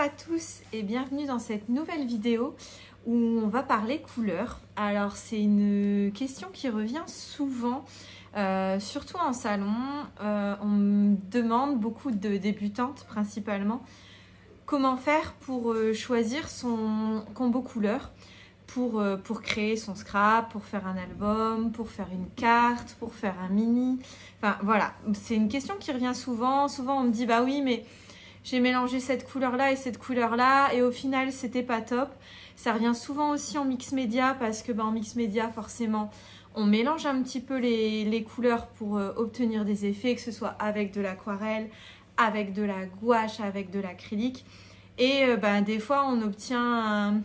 à tous et bienvenue dans cette nouvelle vidéo où on va parler couleurs. Alors c'est une question qui revient souvent, surtout en salon. On me demande, beaucoup de débutantes principalement, comment faire pour choisir son combo couleur, pour créer son scrap, pour faire un album, pour faire une carte, pour faire un mini. Enfin voilà, c'est une question qui revient souvent. Souvent on me dit bah oui mais j'ai mélangé cette couleur-là et cette couleur-là et au final, c'était pas top. Ça revient souvent aussi en mix média parce que en mix média, forcément, on mélange un petit peu les couleurs pour obtenir des effets, que ce soit avec de l'aquarelle, avec de la gouache, avec de l'acrylique. Et des fois, on obtient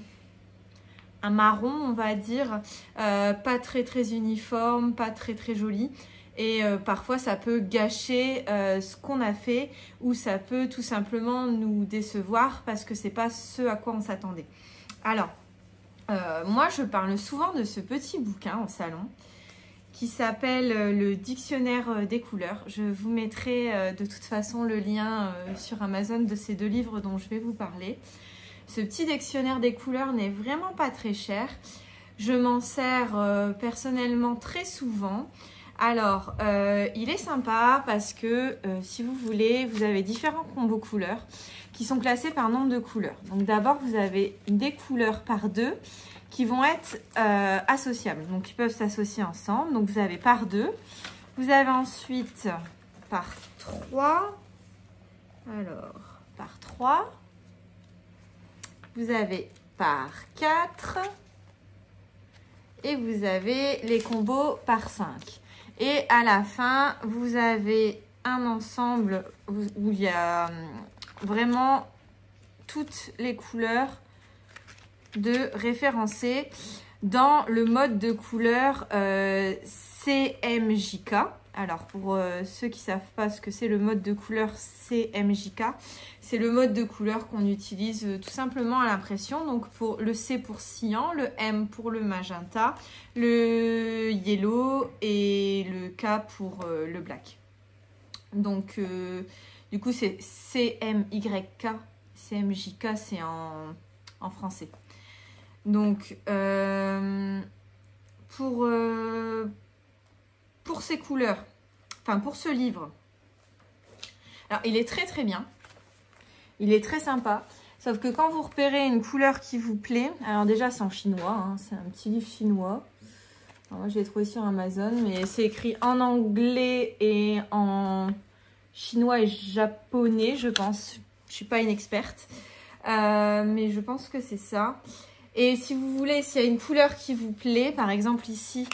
un marron, on va dire, pas très uniforme, pas très joli. Et parfois, ça peut gâcher ce qu'on a fait ou ça peut tout simplement nous décevoir parce que c'est pas ce à quoi on s'attendait. Alors, moi, je parle souvent de ce petit bouquin en salon qui s'appelle le Dictionnaire des couleurs. Je vous mettrai de toute façon le lien sur Amazon de ces deux livres dont je vais vous parler. Ce petit dictionnaire des couleurs n'est vraiment pas très cher. Je m'en sers personnellement très souvent. Alors, il est sympa parce que si vous voulez, vous avez différents combos couleurs qui sont classés par nombre de couleurs. Donc d'abord, vous avez des couleurs par deux qui vont être associables. Donc ils peuvent s'associer ensemble. Donc vous avez par deux. Vous avez ensuite par trois. Alors, par trois. Vous avez par 4. Et vous avez les combos par 5. Et à la fin, vous avez un ensemble où il y a vraiment toutes les couleurs de référencées dans le mode de couleur CMJK. Alors pour ceux qui ne savent pas ce que c'est le mode de couleur CMJK, c'est le mode de couleur qu'on utilise tout simplement à l'impression. Donc pour le C pour cyan, le M pour le magenta, le yellow et le K pour le black. Donc du coup c'est CMYK, CMJK c'est en français. Donc pour ces couleurs, enfin pour ce livre, alors il est très bien, il est très sympa, sauf que quand vous repérez une couleur qui vous plaît, alors déjà c'est en chinois, hein, c'est un petit livre chinois, alors moi je l'ai trouvé sur Amazon, mais c'est écrit en anglais et en chinois et japonais je pense, je suis pas une experte, mais je pense que c'est ça. Et si vous voulez, s'il y a une couleur qui vous plaît, par exemple ici,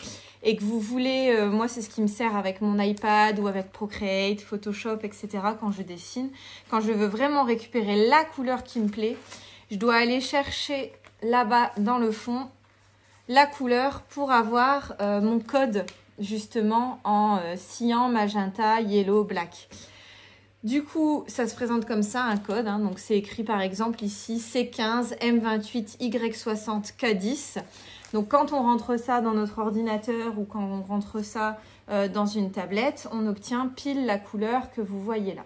et que vous voulez, moi c'est ce qui me sert avec mon iPad ou avec Procreate, Photoshop, etc. quand je dessine, quand je veux vraiment récupérer la couleur qui me plaît, je dois aller chercher là-bas dans le fond la couleur pour avoir mon code justement en cyan, magenta, yellow, black. Du coup, ça se présente comme ça, un code. Hein, donc, c'est écrit par exemple ici C15, M28, Y60, K10. Donc, quand on rentre ça dans notre ordinateur ou quand on rentre ça dans une tablette, on obtient pile la couleur que vous voyez là.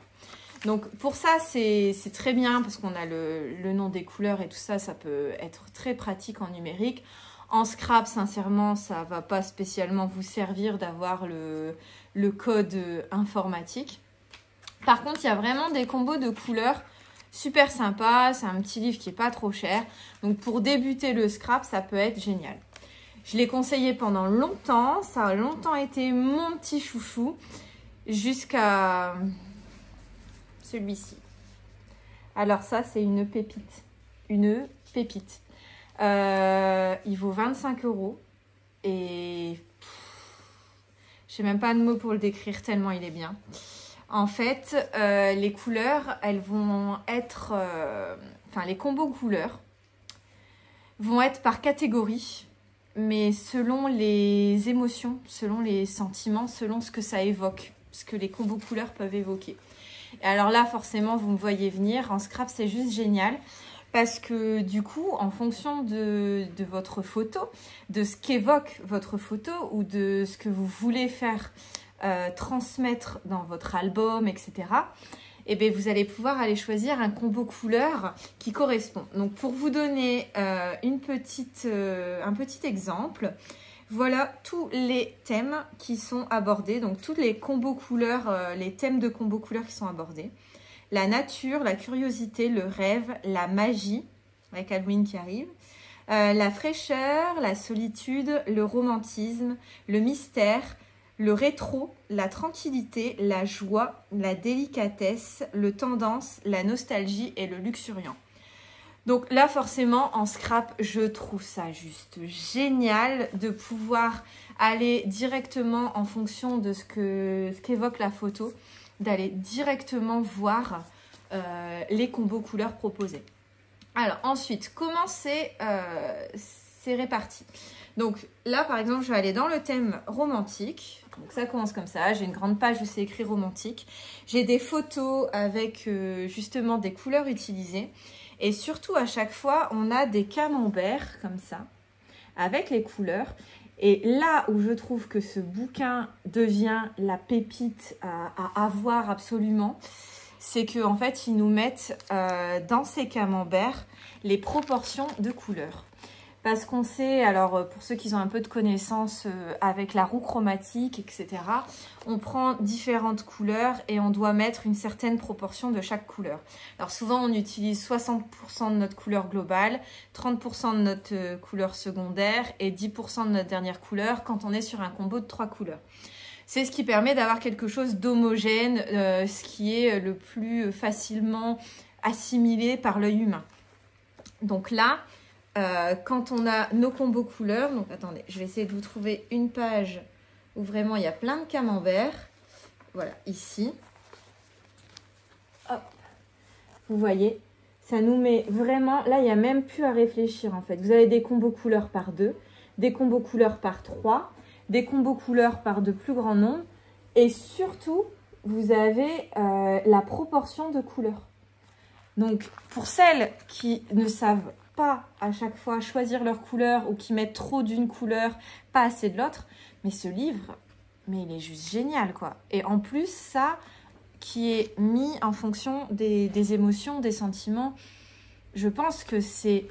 Donc, pour ça, c'est très bien parce qu'on a le nom des couleurs et tout ça. Ça peut être très pratique en numérique. En scrap, sincèrement, ça ne va pas spécialement vous servir d'avoir le code informatique. Par contre, il y a vraiment des combos de couleurs super sympas. C'est un petit livre qui n'est pas trop cher. Donc, pour débuter le scrap, ça peut être génial. Je l'ai conseillé pendant longtemps. Ça a longtemps été mon petit chouchou jusqu'à celui-ci. Alors ça, c'est une pépite. Une pépite. Il vaut 25 €. Et je n'ai même pas de mots pour le décrire tellement il est bien. En fait, les couleurs, elles vont être... les combos couleurs vont être par catégorie, mais selon les émotions, selon les sentiments, selon ce que ça évoque, ce que les combos couleurs peuvent évoquer. Et alors là, forcément, vous me voyez venir. En scrap, c'est juste génial. Parce que du coup, en fonction de votre photo, de ce qu'évoque votre photo ou de ce que vous voulez faire transmettre dans votre album, etc., et bien vous allez pouvoir aller choisir un combo couleur qui correspond. Donc pour vous donner un petit exemple, voilà tous les thèmes qui sont abordés, donc tous les combos couleurs, les thèmes de combos couleurs qui sont abordés. La nature, la curiosité, le rêve, la magie, avec Halloween qui arrive, la fraîcheur, la solitude, le romantisme, le mystère, le rétro, la tranquillité, la joie, la délicatesse, le tendance, la nostalgie et le luxuriant. Donc là, forcément, en scrap, je trouve ça juste génial de pouvoir aller directement en fonction de ce qu'évoque la photo, d'aller directement voir les combos couleurs proposés. Alors ensuite, comment c'est réparti? Donc là, par exemple, je vais aller dans le thème romantique. Donc ça commence comme ça. J'ai une grande page où c'est écrit romantique. J'ai des photos avec justement des couleurs utilisées. Et surtout, à chaque fois, on a des camemberts comme ça, avec les couleurs. Et là où je trouve que ce bouquin devient la pépite à avoir absolument, c'est qu'en fait, ils nous mettent dans ces camemberts les proportions de couleurs. Parce qu'on sait, alors pour ceux qui ont un peu de connaissances avec la roue chromatique, etc., on prend différentes couleurs et on doit mettre une certaine proportion de chaque couleur. Alors souvent, on utilise 60% de notre couleur globale, 30% de notre couleur secondaire et 10% de notre dernière couleur quand on est sur un combo de 3 couleurs. C'est ce qui permet d'avoir quelque chose d'homogène, ce qui est le plus facilement assimilé par l'œil humain. Donc là, quand on a nos combos couleurs, donc attendez, je vais essayer de vous trouver une page où vraiment il y a plein de camemberts. Voilà, ici. Hop. Vous voyez, ça nous met vraiment, là il n'y a même plus à réfléchir en fait. Vous avez des combos couleurs par 2, des combos couleurs par 3, des combos couleurs par de plus grands nombres et surtout, vous avez la proportion de couleurs. Donc, pour celles qui ne savent pas à chaque fois choisir leur couleur ou qui mettent trop d'une couleur, pas assez de l'autre, mais ce livre, mais il est juste génial, quoi. Et en plus, ça qui est mis en fonction des émotions, des sentiments, je pense que c'est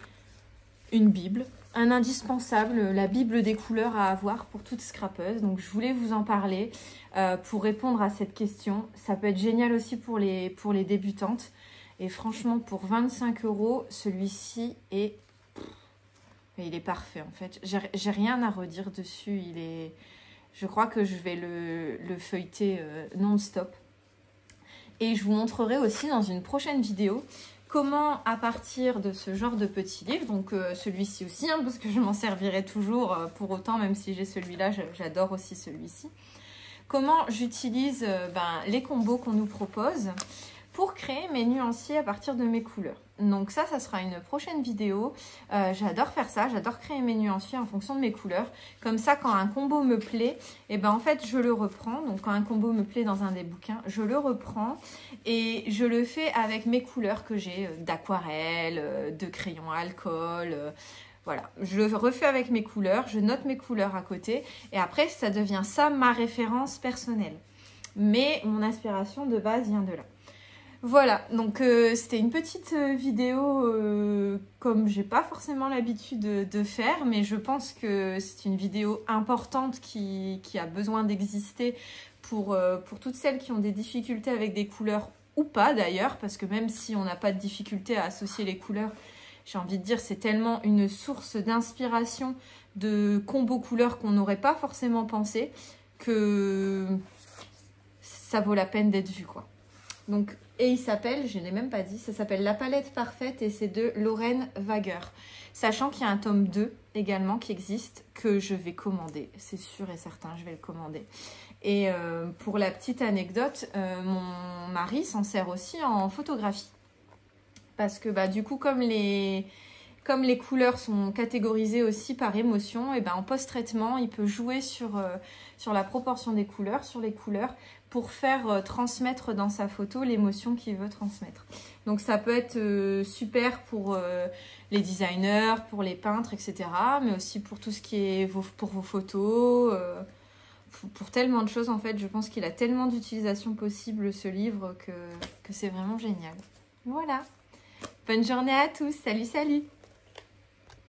une Bible, un indispensable, la Bible des couleurs à avoir pour toute scrapeuse. Donc, je voulais vous en parler pour répondre à cette question. Ça peut être génial aussi pour les débutantes. Et franchement, pour 25 €, celui-ci est... il est parfait, en fait. J'ai rien à redire dessus. Je crois que je vais le feuilleter non-stop. Et je vous montrerai aussi dans une prochaine vidéo comment, à partir de ce genre de petit livre, donc celui-ci aussi, hein, parce que je m'en servirai toujours pour autant, même si j'ai celui-là, j'adore aussi celui-ci. Comment j'utilise les combos qu'on nous propose pour créer mes nuanciers à partir de mes couleurs. Donc ça sera une prochaine vidéo. J'adore faire ça, j'adore créer mes nuanciers en fonction de mes couleurs. Comme ça, quand un combo me plaît, et ben en fait, je le reprends. Donc quand un combo me plaît dans un des bouquins, je le reprends et je le fais avec mes couleurs que j'ai d'aquarelle, de crayon à alcool. Voilà, je le refais avec mes couleurs, je note mes couleurs à côté et après, ça devient ça ma référence personnelle. Mais mon inspiration de base vient de là. Voilà, donc c'était une petite vidéo comme j'ai pas forcément l'habitude de faire, mais je pense que c'est une vidéo importante qui a besoin d'exister pour toutes celles qui ont des difficultés avec des couleurs ou pas d'ailleurs, parce que même si on n'a pas de difficulté à associer les couleurs, j'ai envie de dire c'est tellement une source d'inspiration de combos couleurs qu'on n'aurait pas forcément pensé que ça vaut la peine d'être vu, quoi. Donc, et il s'appelle, je ne l'ai même pas dit, ça s'appelle La palette parfaite et c'est de Lorraine Wager. Sachant qu'il y a un tome 2 également qui existe, que je vais commander. C'est sûr et certain, je vais le commander. Et pour la petite anecdote, mon mari s'en sert aussi en photographie. Parce que du coup, comme les couleurs sont catégorisées aussi par émotion, et en post-traitement, il peut jouer sur la proportion des couleurs, sur les couleurs, pour faire transmettre dans sa photo l'émotion qu'il veut transmettre. Donc ça peut être super pour les designers, pour les peintres, etc. Mais aussi pour tout ce qui est pour vos photos, pour tellement de choses en fait. Je pense qu'il a tellement d'utilisations possibles ce livre que c'est vraiment génial. Voilà. Bonne journée à tous. Salut, salut.